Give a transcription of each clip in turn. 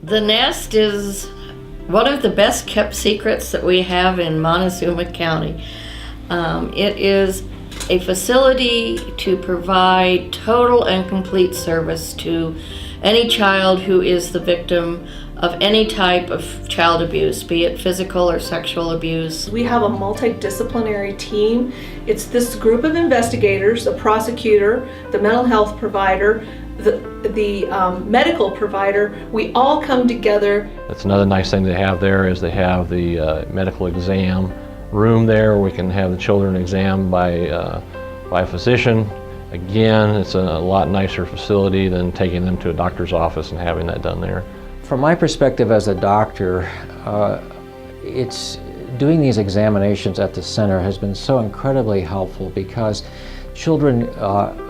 The nest is one of the best kept secrets that we have in Montezuma County. It is a facility to provide total and complete service to any child who is the victim of any type of child abuse, be it physical or sexual abuse. We have a multidisciplinary team. It's this group of investigators, a prosecutor, the mental health provider, the medical provider. We all come together. That's another nice thing they have there is they have the medical exam room there where we can have the children examined by a physician. Again, it's a lot nicer facility than taking them to a doctor's office and having that done there. From my perspective as a doctor, it's doing these examinations at the center has been so incredibly helpful because children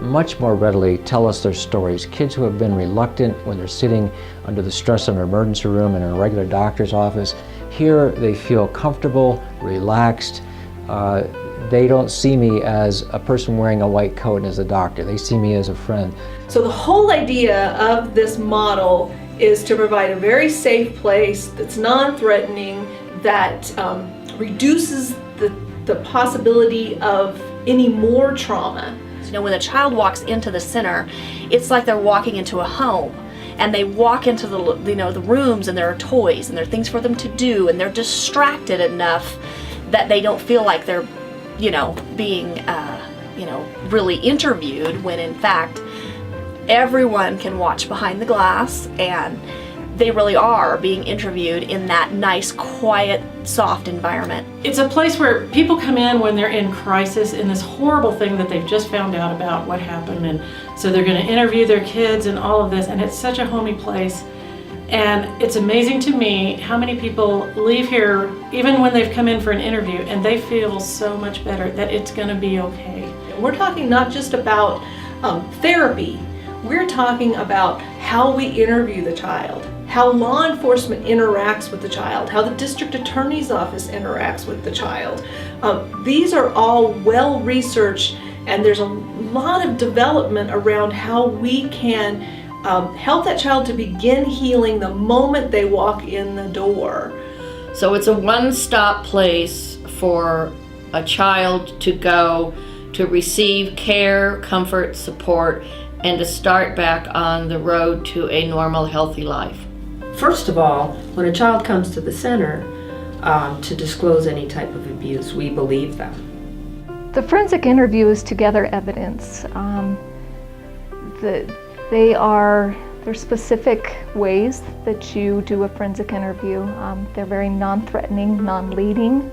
much more readily tell us their stories. Kids who have been reluctant when they're sitting under the stress of an emergency room in a regular doctor's office, here they feel comfortable, relaxed. They don't see me as a person wearing a white coat and as a doctor. They see me as a friend. So the whole idea of this model is to provide a very safe place that's non-threatening, that reduces the possibility of any more trauma. You know, when a child walks into the center, it's like they're walking into a home. And they walk into the rooms, and there are toys and there are things for them to do, and they're distracted enough that they don't feel like they're, being, really interviewed, when in fact everyone can watch behind the glass, and they really are being interviewed in that nice, quiet, soft environment. It's a place where people come in when they're in crisis in this horrible thing that they've just found out about what happened, and so they're going to interview their kids and all of this, and it's such a homey place. And it's amazing to me how many people leave here even when they've come in for an interview and they feel so much better that it's going to be okay. We're talking not just about therapy. We're talking about how we interview the child, how law enforcement interacts with the child, how the district attorney's office interacts with the child. These are all well researched, and there's a lot of development around how we can help that child to begin healing the moment they walk in the door. So it's a one-stop place for a child to go to receive care, comfort, support, and to start back on the road to a normal, healthy life. First of all, when a child comes to the center to disclose any type of abuse, we believe them. The forensic interview is to gather evidence. There's specific ways that you do a forensic interview. They're very non-threatening, non-leading.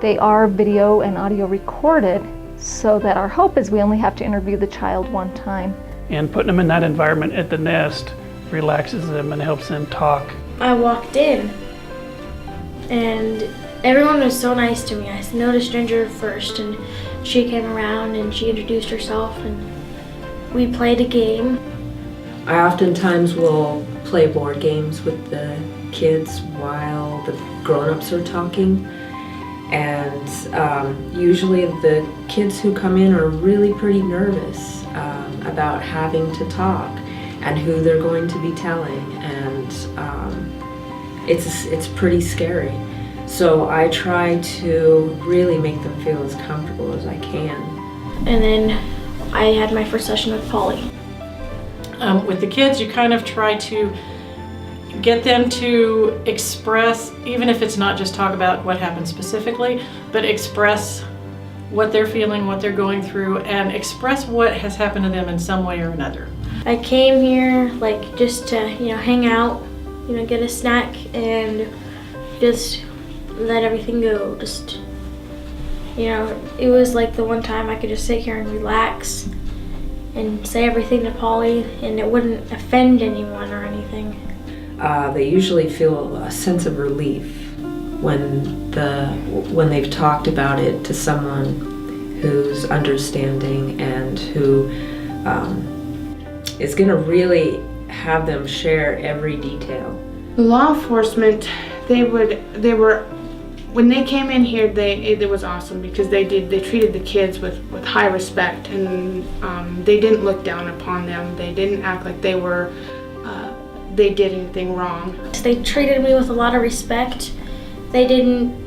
They are video and audio recorded, so that our hope is we only have to interview the child one time. And putting them in that environment at the nest relaxes them and helps them talk. I walked in and everyone was so nice to me. I noticed a stranger first, and she came around and she introduced herself, and we played a game. I oftentimes will play board games with the kids while the grown-ups are talking. And usually the kids who come in are really pretty nervous about having to talk and who they're going to be telling, and it's pretty scary. So I try to really make them feel as comfortable as I can. And then I had my first session with Polly. With the kids, you kind of try to get them to express, even if it's not just talk about what happened specifically, but express what they're feeling, what they're going through, and express what has happened to them in some way or another. I came here just to hang out, get a snack, and just let everything go. It was like the one time I could just sit here and relax and say everything to Polly, and it wouldn't offend anyone or anything. They usually feel a sense of relief when they've talked about it to someone who's understanding and who is going to really have them share every detail. Law enforcement, when they came in here, it was awesome because they treated the kids with high respect, and they didn't look down upon them. They didn't act like they were they did anything wrong. They treated me with a lot of respect. They didn't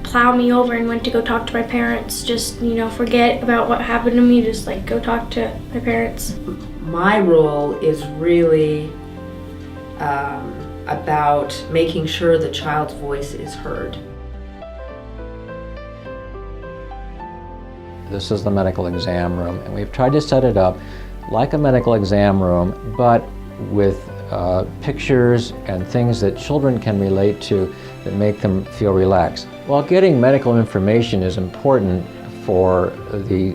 plow me over and went to go talk to my parents. Just, forget about what happened to me. Just like go talk to my parents. My role is really about making sure the child's voice is heard. This is the medical exam room, and we've tried to set it up like a medical exam room, but with pictures and things that children can relate to that make them feel relaxed. While getting medical information is important for the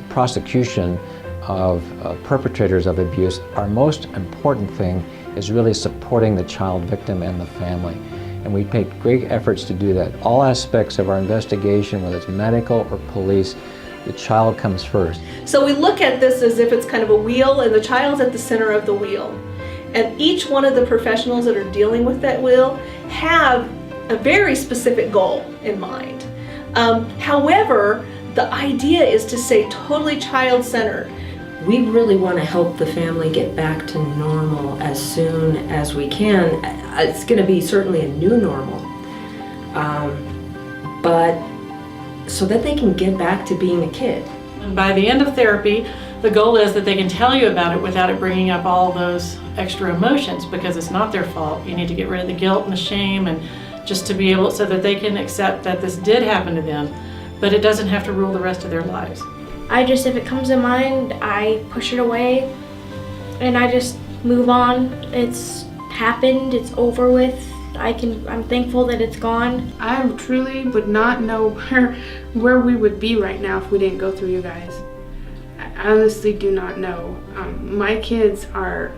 prosecution of perpetrators of abuse, our most important thing is really supporting the child victim and the family. And we make great efforts to do that. All aspects of our investigation, whether it's medical or police, the child comes first. So we look at this as if it's kind of a wheel and the child's at the center of the wheel. And each one of the professionals that are dealing with that wheel have a very specific goal in mind. However, the idea is to stay totally child-centered. We really want to help the family get back to normal as soon as we can. It's going to be certainly a new normal, but so that they can get back to being a kid. And by the end of therapy, the goal is that they can tell you about it without it bringing up all those extra emotions, because it's not their fault. You need to get rid of the guilt and the shame, and just to be able so that they can accept that this did happen to them, but it doesn't have to rule the rest of their lives. If it comes to mind, I push it away and I just move on. It's happened, it's over with. I'm thankful that it's gone. I truly would not know where we would be right now if we didn't go through you guys. I honestly do not know. My kids are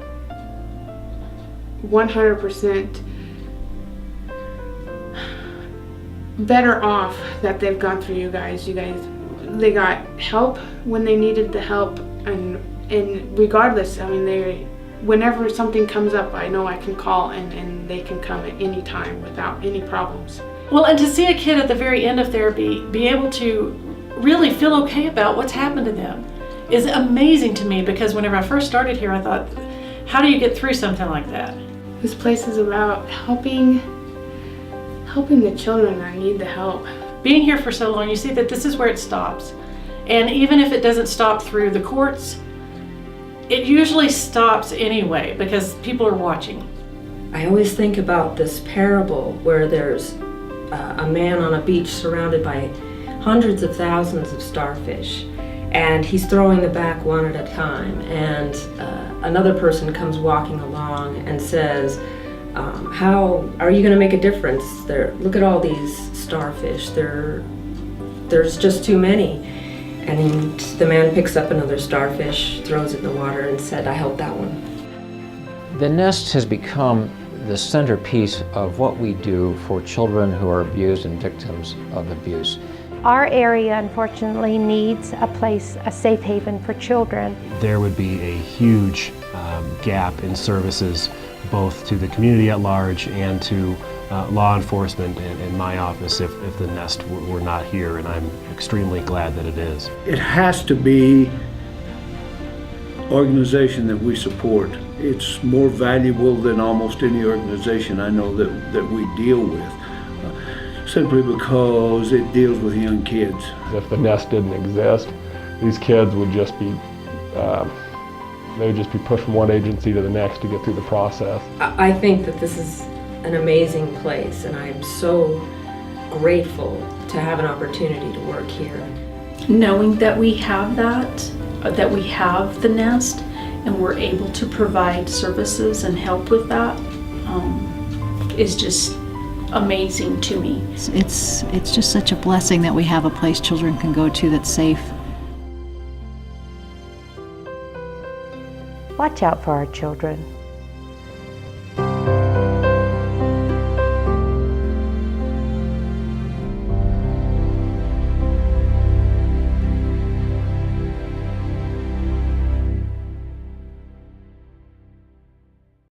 100% better off that they've gone through you guys. They got help when they needed the help, and regardless, whenever something comes up, I know I can call and they can come at any time without any problems. Well, and to see a kid at the very end of therapy be able to really feel okay about what's happened to them is amazing to me, because whenever I first started here, I thought, how do you get through something like that? This place is about helping the children that need the help. Being here for so long, you see that this is where it stops. And even if it doesn't stop through the courts, it usually stops anyway, because people are watching. I always think about this parable where there's a man on a beach surrounded by hundreds of thousands of starfish, and he's throwing them back one at a time, and another person comes walking along and says, how are you going to make a difference? Look at all these starfish. There's just too many. And the man picks up another starfish, throws it in the water, and said, I helped that one. The nest has become the centerpiece of what we do for children who are abused and victims of abuse. Our area, unfortunately, needs a safe haven for children. There would be a huge gap in services, both to the community at large and to law enforcement and my office if the nest were not here, and I'm extremely glad that it is. It has to be organization that we support. It's more valuable than almost any organization I know that we deal with, simply because it deals with young kids. If the nest didn't exist, these kids would just be they would just be pushed from one agency to the next to get through the process. I think that this is an amazing place, and I'm so grateful to have an opportunity to work here. Knowing that we have that we have the nest, and we're able to provide services and help with that is just amazing to me. It's just such a blessing that we have a place children can go to that's safe. Watch out for our children.